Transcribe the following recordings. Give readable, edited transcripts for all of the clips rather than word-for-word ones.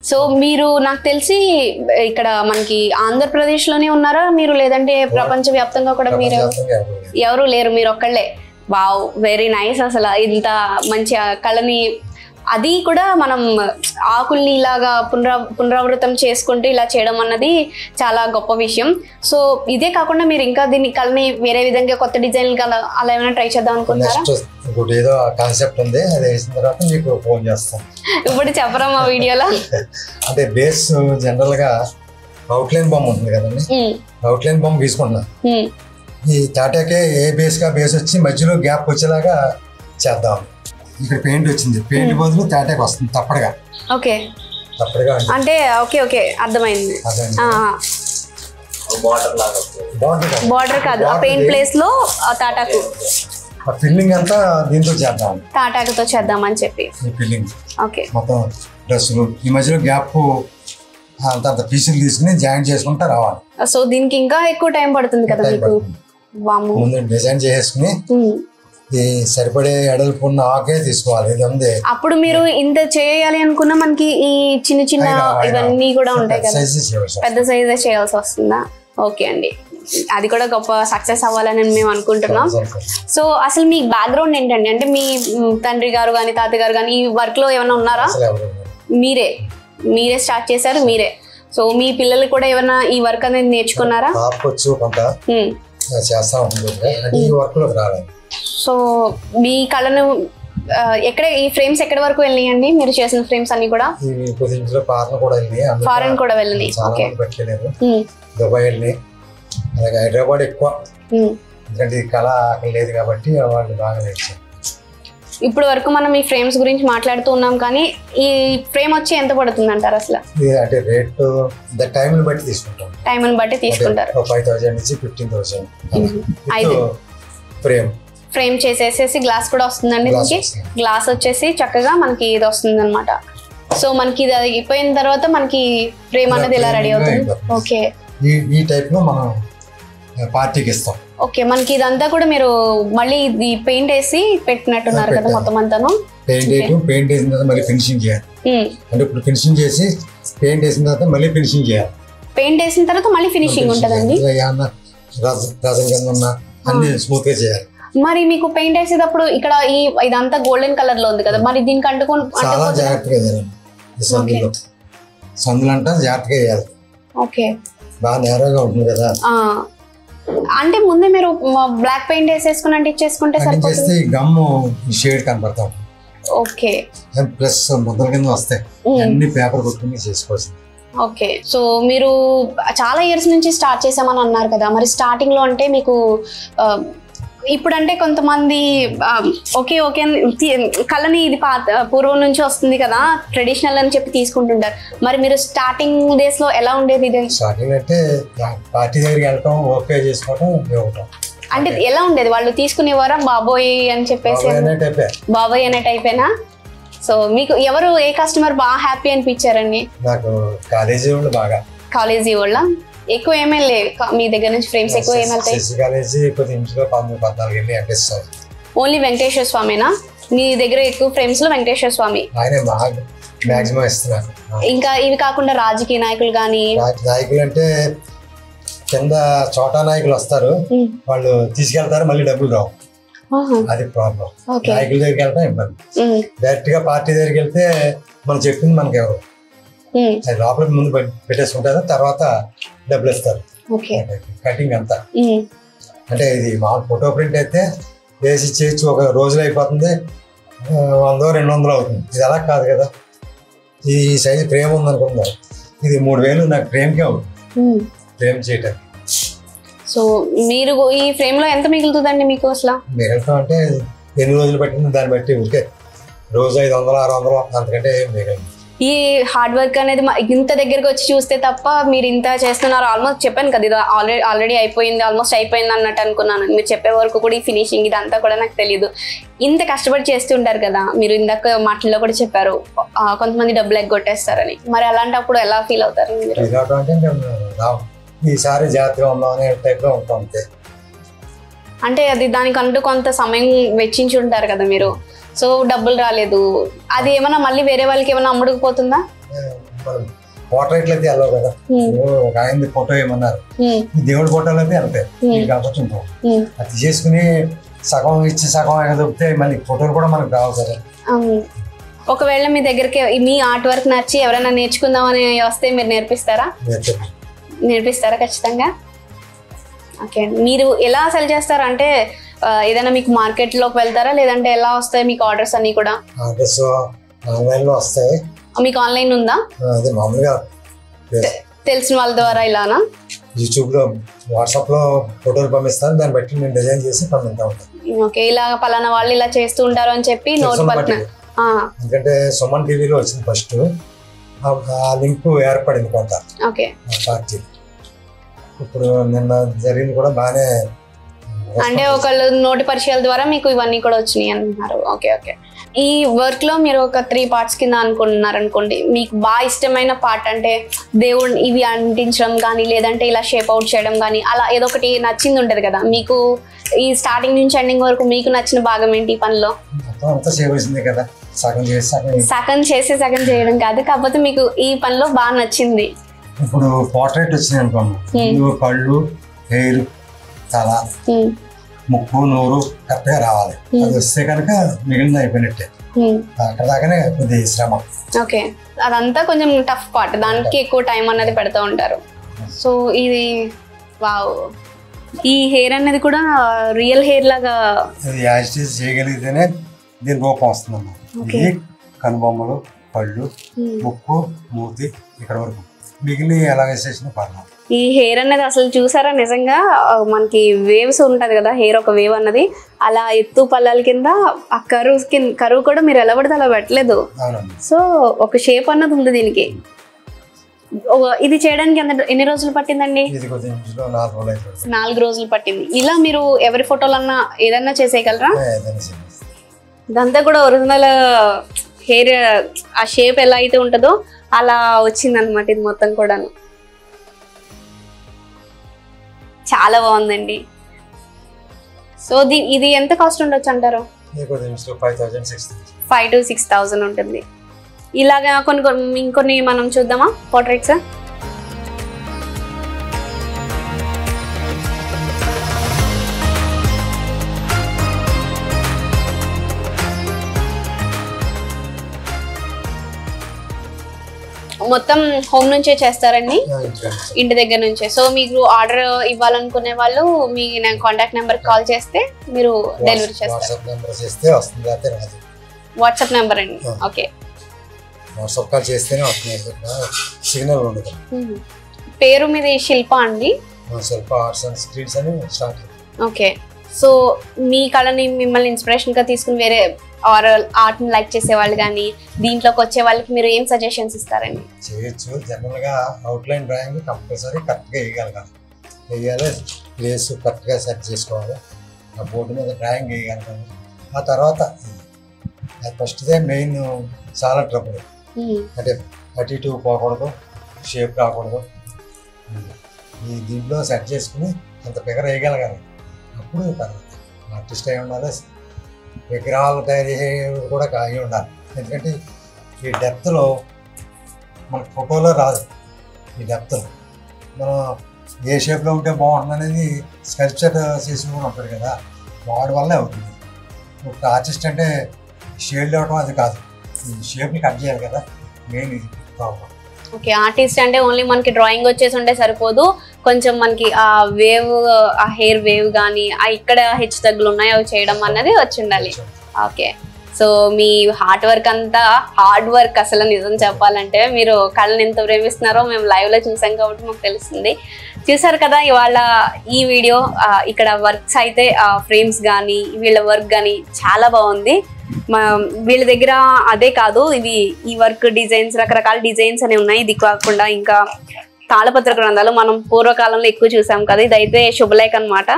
So మీరు నాకు తెలిసి ఇక్కడ మనకి ఆంధ్రప్రదేశ్ లోనే ఉన్నారా మీరు, లేదంటే ప్రపంచ వ్యాప్తంగా కూడా మీరు? ఎవరు లేరు, మీరు ఒక్కళ్ళే. Wow, very nice. అసలు ఇంత మంచి కళని, అది కూడా మనం ఆకుల్ని ఇలాగా పునరావృతం చేసుకుంటూ ఇలా చేయడం అన్నది చాలా గొప్ప విషయం. సో ఇదే కాకుండా మీరు ఇంకా దీన్ని కళని వేరే విధంగా కొత్త డిజైన్ అలా ఏమైనా ట్రై చేద్దాం అనుకుంటున్నారా? ఏదో కాన్సెప్ట్ ఉంది, అది వేసిన తర్వాత మీకు ఫోన్ చేస్తాం. ఇప్పుడు చెప్పరా మా వీడియోలో? అంటే బేస్ జనరల్ గా అవుట్లైన్ బొమ్మ ఉంటుంది కదండి, అవుట్లైన్ బొమ్మ తీసుకుంటున్నాం. ఈ తాటాకే ఏ బేస్ గా బేస్ వచ్చి మధ్యలో గ్యాప్ వచ్చేలాగా చేద్దాం. ఇక్కడ పెయింట్ వచ్చింది, పెయింట్ బదులు తాటాక్ వస్తుంది తప్పడుగా. ఓకే, తప్పడుగా అంటే ఓకే ఓకే అర్థమైంది. బార్డర్ కాదు, ఆ పెయింట్ ప్లేస్ లో తాటాకు ఫిల్లింగ్ అంతా దీంతో చేద్దాం, తాటాకుతో చేద్దామని చెప్పి ఫిల్లింగ్. ఓకే, మొత్తం డ్రెస్సులు ఈ మధ్యలో గ్యాప్ అంత పీసులు తీసుకుని జాయింట్ చేసుకుంటా రావాలి. సో దీనికి ఇంకా ఎక్కువ టైం పడుతుంది కదా మీకు? ముందు డిజైన్ చేసుకుని ఈ సరిపడే ఎడల్పు ఉన్న ఆకే తీసుకోవాలి. ఇది ఉంది. అప్పుడు మీరు ఇంత చేయాలి అనుకున్నా మనకి ఈ చిన్న చిన్న ఇవన్నీ కూడా ఉంటాయి కదా, పెద్ద సైజే చేయాల్సి వస్తుందా? ఓకే అండి, అది కూడా గొప్ప సక్సెస్ అవ్వాలని మేము అనుకుంటున్నాం. సో అసలు మీ బ్యాక్గ్రౌండ్ ఏంటండి? అంటే మీ తండ్రి గారు కానీ తాతయ్య గారు కానీ ఈ వర్క్ లో ఏమైనా ఉన్నారా? మీరే స్టార్ట్ చేశారు మీరే. సో మీ పిల్లలు కూడా ఏమైనా ఈ వర్క్ అనేది నేర్చుకున్నారా? సో మీ కళను ఎక్కడ, ఈ ఫ్రేమ్స్ ఎక్కడి వరకు వెళ్ళినాయండి మీరు చేసిన ఫ్రేమ్స్ అన్ని కూడా? ఫారెన్ కూడా వెళ్ళినాయి. దుబాయ్ వెళ్ళి, అలాగే హైదరాబాద్ ఎక్కువ, ఎందుకంటే ఈ కళ అక్కడ లేదు కాబట్టి వాళ్ళు బాగా నేర్చారు. ఇప్పుడు వరకు మనం ఈ ఫ్రేమ్స్ గురించి మాట్లాడుతూ ఉన్నాం, కానీ ఈ ఫ్రేమ్ వచ్చి ఎంత పడుతుంది అంటారు అసలు? అంటే రేట్ టైం బట్టి తీసుకుంటాం, టైం బట్టి తీసుకుంటారు. 5,000 నుంచి 15,000 ఫ్రేమ్ చేసేసేసి గ్లాస్ కూడా వస్తుందండి. దీనికి గ్లాస్ వచ్చేసి చక్కగా మనకి ఇది వస్తుంది అనమాట. సో మనకి ఇది అయిపోయిన తర్వాత మనకి ఫ్రేమ్ అనేది ఇలా రెడీ అవుతుంది. ఓకే, ఈ టైప్ లో మనం పార్టీకి ఇస్తాం. ఓకే, మనకి ఇదంతా కూడా మీరు మళ్ళీ ఇది పెయింట్ వేసి పెట్టినట్టున్నారు కదా మొత్తం అంతాను? పెయింట్ వేసిన తర్వాత మళ్ళీ ఫినిషింగ్ చేయాలి. అంటే ఇప్పుడు ఫినిషింగ్ చేసి పెయింట్ వేసిన తర్వాత మళ్ళీ ఫినిషింగ్ చేయాలి. పెయింట్ వేసిన తర్వాత మళ్ళీ ఫినిషింగ్ ఉంటుందండి. రసం కింద ఉన్న అన్ని స్మూత్ గా చేయాలి. మరి మీకు పెయింట్ వేసేటప్పుడు ఇక్కడ ఇదంతా గోల్డెన్ కలర్ లో ఉంది కదా, మరి దీనికి చాలా జాగ్రత్తగా చేయాలి. సందులు అంటే జాగ్రత్తగా వేయాలి. ఓకే, బాగా నేరగా ఉంటుంది కదా. అంటే ముందే మీరు బ్లాక్ పెయింట్ వేసేసుకుని అంటే ఇచ్చేసుకుంటే సరిపోతుంది. గమ్ షేడ్ కనపడతాం. ఓకే, ప్లస్ ముద్దల కింద వస్తాయి, అన్ని పేపర్ కొట్టుకుని చేసుకోవచ్చు. ఓకే, సో మీరు చాలా ఇయర్స్ నుంచి స్టార్ట్ చేసామని అన్నారు కదా, మరి స్టార్టింగ్ లో అంటే మీకు ఇప్పుడు అంటే కొంతమంది ఓకే ఓకే కళని ఇది పూర్వం నుంచి వస్తుంది కదా, ట్రెడిషనల్ అని చెప్పి తీసుకుంటుంటారు. మరి మీరు స్టార్టింగ్ డేస్ లో ఎలా ఉండేది? ఇది స్టార్టింగ్ అంటే పార్టీ దగ్గరికి వెళ్ళటం, ఓకే చేసుకోవడం, అంటే ఎలా ఉండేది? వాళ్ళు తీసుకునేవారా బాబోయ్ అని చెప్పేసి? బాబోయ్ అనే టైపేనా? సో మీకు ఎవరు, ఏ కస్టమర్ బాగా హ్యాపీ అనిపించారండి? నాకు కాలేజీ వాళ్ళు బాగా. కాలేజీ వాళ్ళ ఎక్కువ ఏమైనా మీ దగ్గర నుంచి ఫ్రేమ్స్ ఎక్కువ ఏమైనా? ఓన్లీ వెంకటేశ్వర స్వామినా మీ దగ్గర ఎక్కువ ఫ్రేమ్స్ లో? వెంకటేశ్వర స్వామి ఇంకా ఇవి కాకుండా రాజకీయ నాయకులు కానీ? నాయకులు అంటే కింద చోటా నాయకులు వస్తారు, వాళ్ళు తీసుకెళ్తారు, మళ్ళీ డబ్బులు రావు, అది ప్రాబ్లం. నాయకుల దగ్గరికి వెళ్తాం ఇబ్బంది. డైరెక్ట్ గా పార్టీ దగ్గరికి వెళ్తే మనం చెప్పింది మనకి ఎవరు లోపల ముందు పెట్టేసుకుంటారు, తర్వాత డబ్బులు ఇస్తారు. కటింగ్ అంతా అంటే ఇది మామూలు ఫోటో ప్రింట్ అయితే వేసి చేయొచ్చు, ఒక రోజులో అయిపోతుంది, 100-200 అవుతుంది. ఇది అలా కాదు కదా. ఈ సైజు ఫ్రేమ్ ఉందనుకుందా, ఇది 3,000 నాకు ఫ్రేమ్కే అవుతుంది, ఫ్రేమ్ చేయటానికి. సో మీరు ఈ ఫ్రేమ్ లో ఎంత మిగులుతుందండి మీకు అసలు? మిగలుతాం అంటే ఎన్ని రోజులు పట్టింది దాన్ని బట్టి ఉంటే రోజు 500-600 అంతకంటే ఏం మిగలదు. ఈ హార్డ్ వర్క్ అనేది ఇంత దగ్గరకు వచ్చి చూస్తే తప్ప మీరు ఇంత చేస్తున్నారు. ఆల్మోస్ట్ చెప్పాను కదా, ఇది ఆల్రెడీ అయిపోయింది, ఆల్మోస్ట్ అయిపోయింది అన్నట్టు అనుకున్నాను. మీరు చెప్పే వరకు కూడా ఈ ఫినిషింగ్ ఇదంతా కూడా నాకు తెలియదు. ఇంత కష్టపడి చేస్తుంటారు కదా, మీరు ఇందాక మాటల్లో కూడా చెప్పారు కొంతమంది డబ్బులు ఎగ్గొట్టేస్తారని. మరి అలాంటప్పుడు ఎలా ఫీల్ అవుతారు మీరు? ఈసారి జాగ్రత్తగా ఉందామనే టైప్లో ఉంటాం అంతే. అంటే అది దానికంటూ కొంత సమయం వెచ్చించి ఉంటారు కదా మీరు. సో డబ్బులు రాలేదు, అది ఏమైనా మళ్ళీ వేరే వాళ్ళకి ఏమైనా అమ్ముడుకుపోతుందా? మనం పోర్ట్రైట్లు అయితే వెళ్ళవు కదా. ఒక ఆయన ఫోటో ఏమన్నారు, దేవుడి ఫోటోలు అయితే వెళ్తాయి కాబట్టి ఉంటాం. అది తీసుకుని సగం ఇచ్చి సగం ఎగదొప్పితే మళ్ళీ ఫోటోలు కూడా మనకు కావాలి కదా. ఒకవేళ మీ దగ్గరికి మీ ఆర్ట్ వర్క్ నచ్చి ఎవరైనా నేర్చుకుందామని వస్తే మీరు నేర్పిస్తారా ఖచ్చితంగా? ఓకే, మీరు ఎలా సెల్ చేస్తారా? అంటే ఏదైనా మీకు మార్కెట్ లోకి వెళ్తారా, లేదంటే ఎలా వస్తాయి మీకు ఆర్డర్స్ అన్ని కూడా? ఆర్డర్స్ ఆన్లైన్ లో వస్తాయి. మీకు ఆన్లైన్ ఉందా? అదే మామూలుగా తెలిసిన వాళ్ళ ద్వారా ఇలానా? యూట్యూబ్ లో వాట్సాప్ లో ఫోటోలు పంపిస్తాను, దాన్ని బట్టి నేను డిజైన్ చేసి పంపిస్తా ఉంటాను. ఓకే, ఇలా పలానా వాళ్ళు ఇలా చేస్తూ ఉంటారు అని చెప్పి నోట్ పట్టిన. ఎందుకంటే సుమన్ టీవీలో వచ్చింది ఫస్ట్, ఆ లింక్ ఏర్పడింది కొంత పార్టీ. ఇప్పుడు నిన్న జరిగింది కూడా బాగానే, అంటే ఒకళ్ళు నోటి పరిచయాల ద్వారా మీకు ఇవన్నీ కూడా వచ్చినాయి అంటున్నారు. ఓకే ఓకే, ఈ వర్క్ లో మీరు ఒక 3 పార్ట్స్ కింద అనుకుంటున్నారు అనుకోండి, మీకు బాగా ఇష్టమైన పార్ట్ అంటే దేవుడిని ఇవి అంటించడం కానీ, లేదంటే ఇలా షేప్ అవుట్ చేయడం కానీ, అలా ఏదో ఒకటి నచ్చింది ఉంటది కదా మీకు. ఈ స్టార్టింగ్ నుంచి ఎండింగ్ వరకు మీకు నచ్చిన భాగం ఏంటి ఈ పనిలో? సగం చేసి సగం చేయడం కాదు, కాకపోతే మీకు ఈ పనిలో బాగా నచ్చింది. ఇప్పుడు పోర్ట్రేట్ వచ్చినాయి అనుకోండి, కళ్ళు, హెయిర్, తల, ముక్కు, నోరు కరెక్ట్ గా రావాలి. అది వస్తే కనుక మిగిలిన అయిపోయినట్టే. అక్కడ దాకానే కొద్ది శ్రమ. ఓకే, అదంతా కొంచెం టఫ్ పార్ట్, దానికి ఎక్కువ టైం అన్నది పెడతా ఉంటారు. సో ఇది వావ్, ఈ హెయిర్ అనేది కూడా రియల్ హెయిర్ లాగా చేయగలిగితేనే దీని రూపం వస్తుందమ్మా. ఇది కనుబొమ్మలు, కళ్ళు, ముక్కు, మూతి ఇక్కడ వరకు, మిగిలిన ఎలాగ చేసిన పర్లేదు. ఈ హెయిర్ అనేది అసలు చూసారా, నిజంగా మనకి వేవ్స్ ఉంటది కదా, హెయిర్ ఒక వేవ్ అన్నది అలా ఎత్తు పల్లాల కింద ఆ కరువు కూడా మీరు ఎలా పడితే అలా పెట్టలేదు. సో ఒక షేప్ అన్నది ఉంది దీనికి. ఇది చేయడానికి ఎన్ని రోజులు పట్టిందండి? 4 రోజులు పట్టింది. ఇలా మీరు ఎవరి ఫోటోలన్నా ఏదన్నా చేసేయగలరా? ఇదంతా కూడా ఒరిజినల్ హెయిర్, ఆ షేప్ ఎలా అయితే ఉంటుందో అలా వచ్చింది అనమాట ఇది మొత్తం కూడాను. చాలా బాగుందండి. సో ఇది ఎంత కాస్ట్ ఉండొచ్చు అంటారు? 5,000 to 6,000 ఉంటుంది. ఇలాగా ఇంకొన్ని మనం చూద్దామా పోర్ట్రేట్స్? మొత్తం హోమ్ నుంచే చేస్తారండి, ఇంటి దగ్గర నుంచే. సో మీకు ఆర్డర్ ఇవ్వాలనుకునే వాళ్ళు మీ కాంటాక్ట్ నెంబర్ కాల్ చేస్తే మీరు డెలివరీ చేస్తారు. వాట్సాప్ నెంబర్ అండి. ఓకే, వాట్సాప్ కాల్ చేస్తేనే సిగ్నల్ ఉండదు. పేరు మీది శిల్ప అండి? శిల్ప ఆర్ట్స్ అండ్ స్క్రీన్స్ అని స్టార్ట్. ఓకే, సో మీ కళని మిమ్మల్ని ఇన్స్పిరేషన్ గా తీసుకుని వేరే ఆర్ట్ ని లైక్ చేసే వాళ్ళు కానీ దీంట్లోకి వచ్చే వాళ్ళకి మీరు ఏం సజెషన్స్ ఇస్తారండి? చేయొచ్చు. జనరల్ గా out line drawing compulsory correct గా వేయగలగాలి. ప్లేస్ కరెక్ట్ గా సెట్ చేసుకోవాలి. ఆ బోర్డు మీద డ్రాయింగ్ వేయగలగాలి. ఆ తర్వాత ఫస్ట్ దే మెయిన్ చాలా ట్రబుల్, అంటే అటు ఇటు పోకూడదు, షేప్ రాకూడదు. ఈ దీంట్లో సెట్ చేసుకుని అంత ఫిగర్ వేయగలగాలి. అప్పుడు తర్వాత ఆర్టిస్ట్ అయి ఉండాలి, విగ్రహాలు తయారు కూడా అయి ఉండాలి. ఎందుకంటే ఈ డెప్త్లో మనకు ఫోటోలో రాదు. ఈ డెప్త్లో మనం ఏ షేప్లో ఉంటే బాగుంటుంది అనేది స్కల్ప్చర్ చేసి కూడా ఉంటుంది కదా, వాడి వల్లే అవుతుంది. ఒక ఆర్టిస్ట్ అంటే షేడ్ ఇవ్వడం అది కాదు, ఈ షేప్ని కట్ చేయాలి కదా, మెయిన్ ఇది ప్రాబ్లం. ఓకే, ఆర్టిస్ట్ అంటే ఓన్లీ మనకి డ్రాయింగ్ వచ్చేసి ఉంటే సరిపోదు, కొంచెం మనకి ఆ వేవ్, ఆ హెయిర్ వేవ్ కానీ ఇక్కడ హెచ్చు తగ్గులు ఉన్నాయి అవి చేయడం అన్నది వచ్చి ఉండాలి. ఓకే, సో మీ హార్డ్ వర్క్ అంతా హార్డ్ వర్క్. అసలు నిజం చెప్పాలంటే మీరు కళను ఎంత ప్రేమిస్తున్నారో మేము లైవ్ లో చూసాం కాబట్టి మాకు తెలుస్తుంది. చూసారు కదా ఇవాళ ఈ వీడియో. ఇక్కడ వర్క్స్ అయితే ఫ్రేమ్స్ కానీ వీళ్ళ వర్క్ కానీ చాలా బాగుంది. వీళ్ళ దగ్గర అదే కాదు, ఇవి ఈ వర్క్ డిజైన్స్, రకరకాల డిజైన్స్ అనేవి ఉన్నాయి. ఇది కాకుండా ఇంకా తాళపత్ర గ్రంథాలు మనం పూర్వకాలంలో ఎక్కువ చూసాం కదా, ఇదైతే శుభలేఖ అనమాట.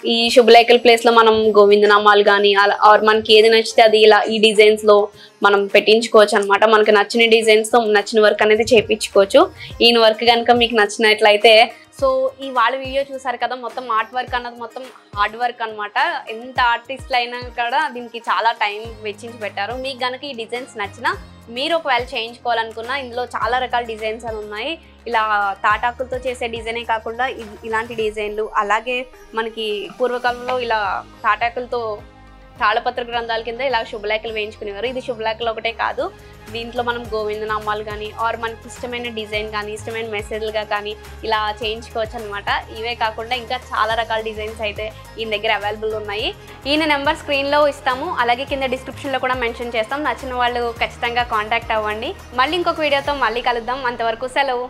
ఈ శుభలేఖల ప్లేస్ లో మనం గోవిందనామాలు కానీ అలా మనకి ఏది నచ్చితే అది ఇలా ఈ డిజైన్స్ లో మనం పెట్టించుకోవచ్చు అనమాట. మనకి నచ్చిన డిజైన్స్ తో నచ్చిన వర్క్ అనేది చేయించుకోవచ్చు. ఈయన వర్క్ కనుక మీకు నచ్చినట్లయితే సో ఈ వాళ్ళ వీడియో చూసారు కదా, మొత్తం ఆర్ట్ వర్క్ అన్నది మొత్తం హార్డ్ వర్క్ అనమాట. ఎంత ఆర్టిస్ట్లు అయినా కూడా దీనికి చాలా టైం వెచ్చించి పెట్టారు. మీకు కనుక ఈ డిజైన్స్ నచ్చినా, మీరు ఒకవేళ చేయించుకోవాలనుకున్నా ఇందులో చాలా రకాల డిజైన్స్ అని ఉన్నాయి. ఇలా తాటాకులతో చేసే డిజైనే కాకుండా ఇలాంటి డిజైన్లు, అలాగే మనకి పూర్వకాలంలో ఇలా తాటాకులతో తాళపత్ర గ్రంథాల కింద ఇలా శుభలేఖలు వేయించుకునేవారు. ఇది శుభలేఖలు ఒకటే కాదు, దీంట్లో మనం గోవిందనామాలు కానీ ఆర్ మనకి ఇష్టమైన డిజైన్ కానీ ఇష్టమైన మెసేజ్లుగా కానీ ఇలా చేయించుకోవచ్చు అనమాట. ఇవే కాకుండా ఇంకా చాలా రకాల డిజైన్స్ అయితే ఈయన దగ్గర అవైలబుల్ ఉన్నాయి. ఈయన నెంబర్ స్క్రీన్లో ఇస్తాము, అలాగే కింద డిస్క్రిప్షన్లో కూడా మెన్షన్ చేస్తాం. నచ్చిన వాళ్ళు ఖచ్చితంగా కాంటాక్ట్ అవ్వండి. మళ్ళీ ఇంకొక వీడియోతో మళ్ళీ కలుద్దాం. అంతవరకు సెలవు.